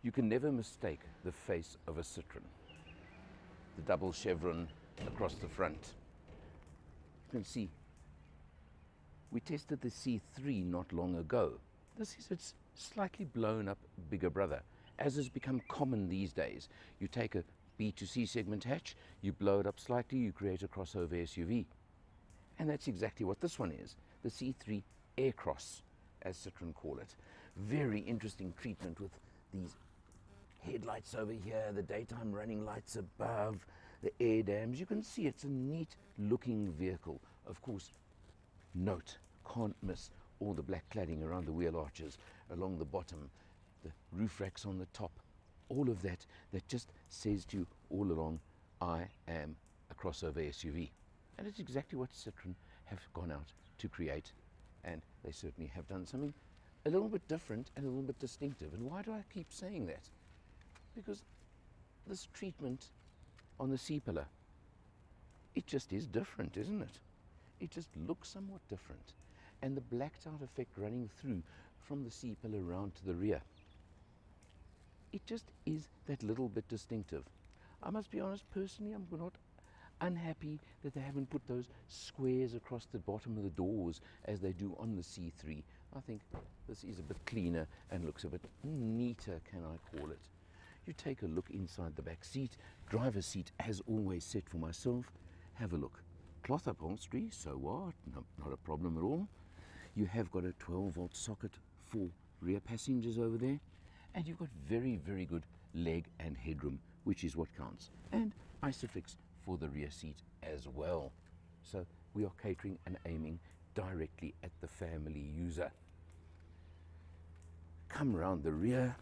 You can never mistake the face of a Citroen. The double chevron across the front. You can see, we tested the C3 not long ago. This is its slightly blown up bigger brother. As has become common these days, you take a B2C segment hatch, you blow it up slightly, you create a crossover SUV. And that's exactly what this one is, the C3 Aircross, as Citroen call it. Very interesting treatment with these headlights over here, the daytime running lights above, the air dams. You can see it's a neat looking vehicle. Of course, note, can't miss all the black cladding around the wheel arches, along the bottom, the roof racks on the top, all of that, that just says to you all along, I am a crossover SUV. And it's exactly what Citroen have gone out to create. And they certainly have done something a little bit different and a little bit distinctive. And why do I keep saying that? Because this treatment on the C-pillar, it just is different, isn't it? It just looks somewhat different. And the blacked out effect running through from the C-pillar round to the rear, it just is that little bit distinctive. I must be honest, personally, I'm not unhappy that they haven't put those squares across the bottom of the doors as they do on the C3. I think this is a bit cleaner and looks a bit neater, can I call it. You take a look inside the back seat, driver's seat as always set for myself. Have a look. Cloth upholstery, so what? No, not a problem at all. You have got a 12-volt socket for rear passengers over there, and you've got very, very good leg and headroom, which is what counts. And Isofix for the rear seat as well. So we are catering and aiming directly at the family user. Come around the rear.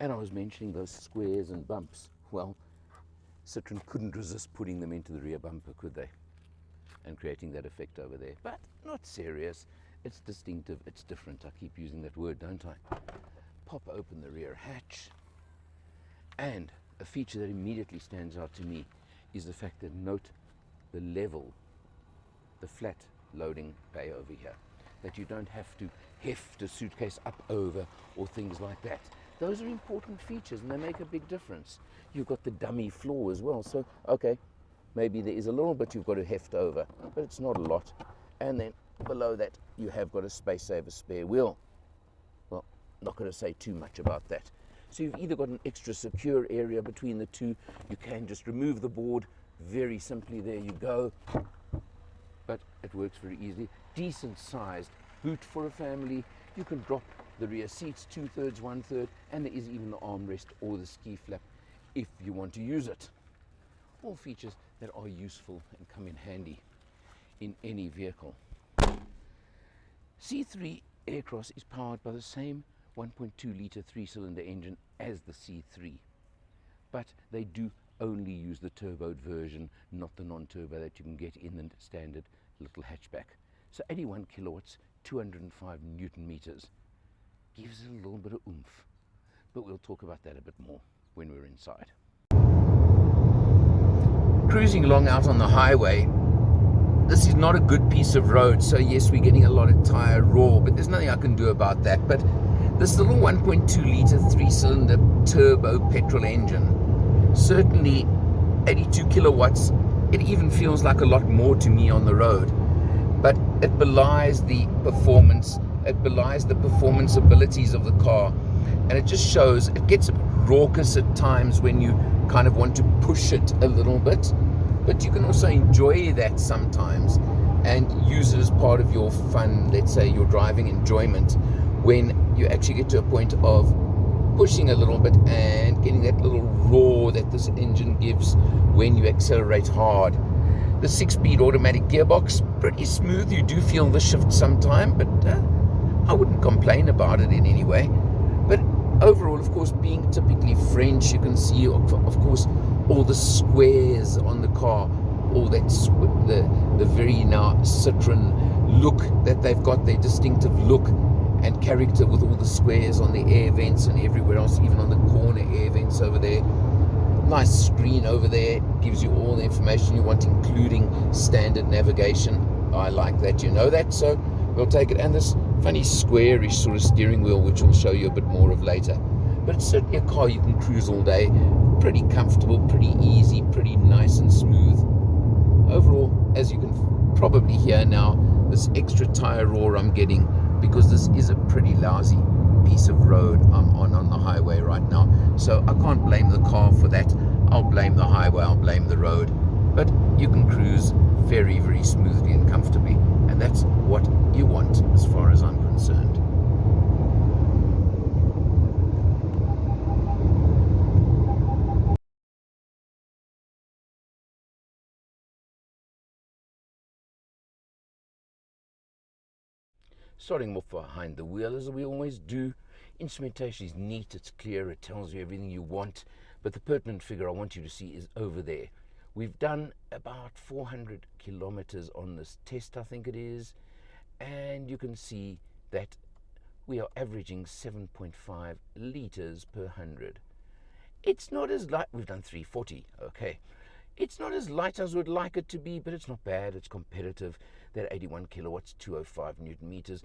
And I was mentioning those squares and bumps. Well, Citroen couldn't resist putting them into the rear bumper, could they? And creating that effect over there. But not serious. It's distinctive, it's different. I keep using that word, don't I? Pop open the rear hatch. And a feature that immediately stands out to me is the fact that note the level, the flat loading bay over here. That you don't have to heft a suitcase up over or things like that. Those are important features and they make a big difference. You've got the dummy floor as well, so okay, maybe there is a little bit you've got to heft over, but it's not a lot. And then below that you have got a space saver spare wheel. Well, not going to say too much about that. So you've either got an extra secure area between the two, you can just remove the board very simply, there you go. But it works very easily. Decent sized boot for a family. You can drop the rear seats 2/3, 1/3, and there is even the armrest or the ski flap if you want to use it. All features that are useful and come in handy in any vehicle. C3 Aircross is powered by the same 1.2 litre 3-cylinder engine as the C3, but they do only use the turboed version, not the non-turbo that you can get in the standard little hatchback. So 81 kilowatts, 205 newton meters. Gives it a little bit of oomph, but we'll talk about that a bit more when we're inside. Cruising along out on the highway, this is not a good piece of road, so yes, we're getting a lot of tire roar, but there's nothing I can do about that. But this little 1.2 litre 3-cylinder turbo petrol engine, certainly 82 kilowatts, it even feels like a lot more to me on the road, but it belies the performance, it belies the performance abilities of the car, and it just shows, it gets a bit raucous at times when you kind of want to push it a little bit, but you can also enjoy that sometimes and use it as part of your fun, let's say your driving enjoyment, when you actually get to a point of pushing a little bit and getting that little roar that this engine gives when you accelerate hard. The 6-speed automatic gearbox, pretty smooth. You do feel the shift sometime, but I wouldn't complain about it in any way. But overall, of course, being typically French, you can see, of course, all the squares on the car, all that the very now Citroen look that they've got, their distinctive look and character with all the squares on the air vents and everywhere else, even on the corner air vents over there. Nice screen over there, gives you all the information you want, including standard navigation. I like that, you know that, so we'll take it. And this funny squarish sort of steering wheel, which we'll show you a bit more of later. But it's certainly a car you can cruise all day. Pretty comfortable, pretty easy, pretty nice and smooth. Overall, as you can probably hear now, this extra tire roar I'm getting because this is a pretty lousy piece of road I'm on the highway right now. So I can't blame the car for that. I'll blame the highway, I'll blame the road. But you can cruise very, very smoothly and comfortably. And that's what you want as far as I'm concerned. Starting off behind the wheel, as we always do, instrumentation is neat, it's clear, it tells you everything you want, but the pertinent figure I want you to see is over there. We've done about 400 kilometers on this test, I think it is, and you can see that we are averaging 7.5 liters per 100. It's not as light, we've done 340, okay. It's not as light as we'd like it to be, but it's not bad, it's competitive. That 81 kilowatts, 205 Newton meters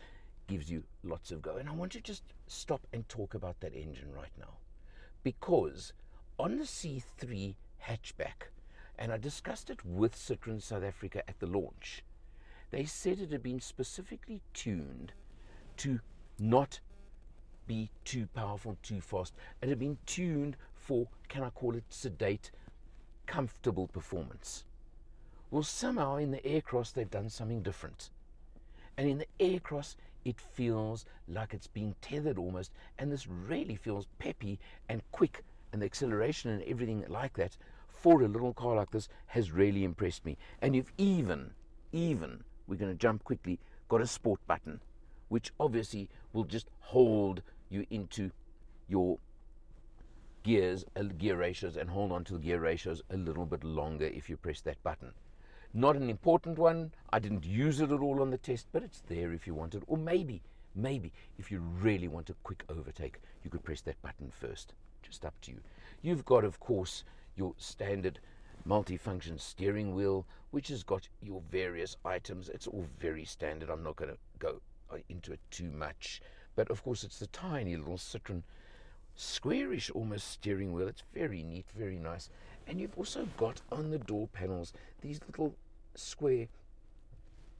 gives you lots of go. And I want to just stop and talk about that engine right now. Because on the C3 hatchback, and I discussed it with Citroen South Africa at the launch, they said it had been specifically tuned to not be too powerful, too fast. It had been tuned for, can I call it, sedate, comfortable performance. Well, somehow in the Aircross they've done something different, and in the Aircross it feels like it's being tethered almost, and this really feels peppy and quick, and the acceleration and everything like that for a little car like this has really impressed me. And you've even we're going to jump quickly, got a sport button, which obviously will just hold you into your gears, gear ratios, and hold on to the gear ratios a little bit longer if you press that button. Not an important one. I didn't use it at all on the test, but it's there if you want it. Or maybe if you really want a quick overtake, you could press that button first. Just up to you. You've got, of course, your standard multifunction steering wheel, which has got your various items. It's all very standard. I'm not going to go into it too much. But, of course, it's the tiny little Citroen squarish almost steering wheel. It's very neat, very nice. And you've also got on the door panels these little square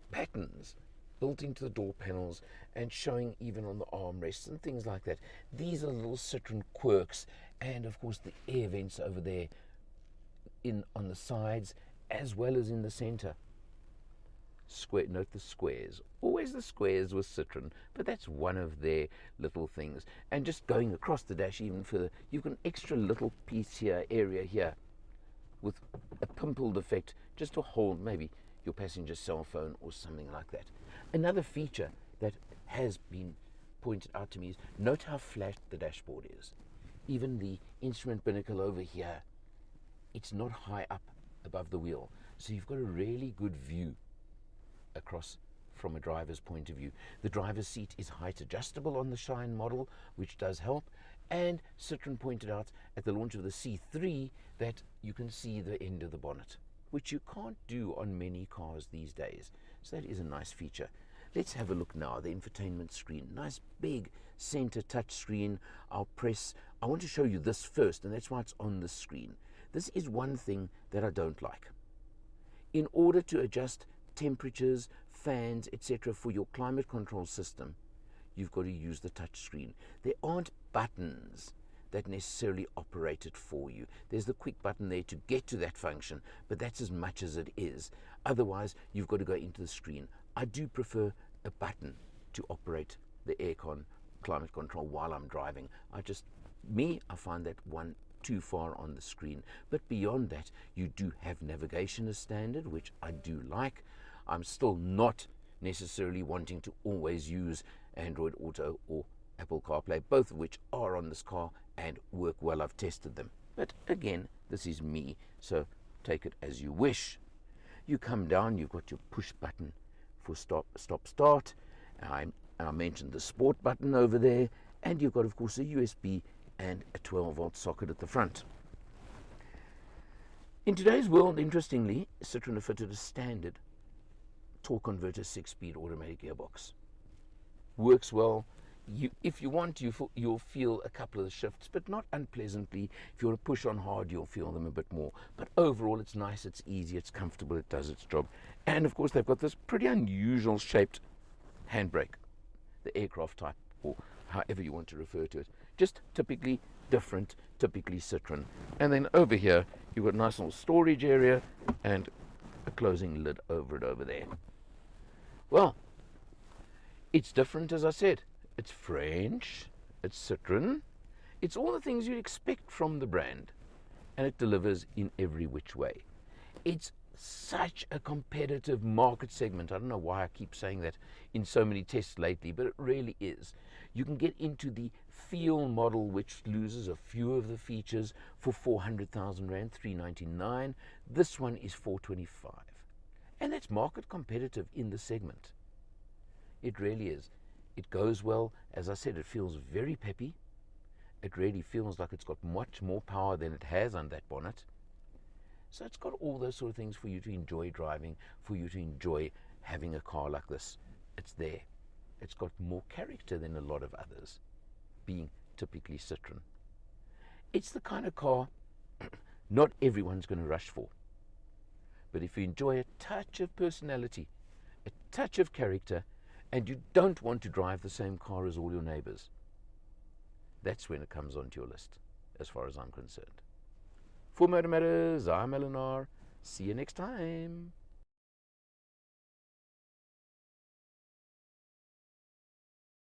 patterns built into the door panels and showing even on the armrests and things like that. These are little Citroen quirks, and of course the air vents over there on the sides as well as in the center. Square, note the squares, always the squares with Citroen, but that's one of their little things. And just going across the dash even further, you've got an extra little piece here, area here, with a pimpled effect, just to hold maybe your passenger cell phone or something like that. Another feature that has been pointed out to me is, note how flat the dashboard is. Even the instrument binnacle over here, it's not high up above the wheel, so you've got a really good view across from a driver's point of view. The driver's seat is height adjustable on the Shine model, which does help. And Citroen pointed out at the launch of the C3 that you can see the end of the bonnet, which you can't do on many cars these days. So that is a nice feature. Let's have a look now. The infotainment screen, nice big center touch screen. I want to show you this first, and that's why it's on the screen. This is one thing that I don't like. In order to adjust temperatures, fans, etc. for your climate control system, you've got to use the touch screen. There aren't buttons that necessarily operate it for you. There's the quick button there to get to that function, but that's as much as it is. Otherwise, you've got to go into the screen. I do prefer a button to operate the aircon climate control while I'm driving. I find that one too far on the screen. But beyond that, you do have navigation as standard, which I do like. I'm still not necessarily wanting to always use Android Auto or Apple CarPlay, both of which are on this car and work well. I've tested them. But again, this is me, so take it as you wish. You come down, you've got your push button for stop, start. I mentioned the sport button over there, and you've got, of course, a USB and a 12-volt socket at the front. In today's world, interestingly, Citroen fitted a standard torque converter 6-speed automatic gearbox. works well. If you want, you'll feel a couple of the shifts, but not unpleasantly. If you want to push on hard, you'll feel them a bit more. But overall, it's nice, it's easy, it's comfortable, it does its job. And of course, they've got this pretty unusual shaped handbrake, the aircraft type, or however you want to refer to it. Just typically different, typically Citroen. And then over here, you've got a nice little storage area and a closing lid over it over there. Well, it's different, as I said. It's French, it's Citroen, it's all the things you'd expect from the brand, and it delivers in every which way. It's such a competitive market segment. I don't know why I keep saying that in so many tests lately, but it really is. You can get into the Feel model, which loses a few of the features, for 400,000 Rand, 399. This one is 425. And that's market competitive in the segment. It really is. It goes well. As I said, it feels very peppy. It really feels like it's got much more power than it has on that bonnet. So it's got all those sort of things for you to enjoy driving, for you to enjoy having a car like this. It's there. It's got more character than a lot of others, being typically Citroen. It's the kind of car not everyone's going to rush for. But if you enjoy a touch of personality, a touch of character, and you don't want to drive the same car as all your neighbors, that's when it comes onto your list, as far as I'm concerned. For Motor Matters, I'm Eleanor. See you next time.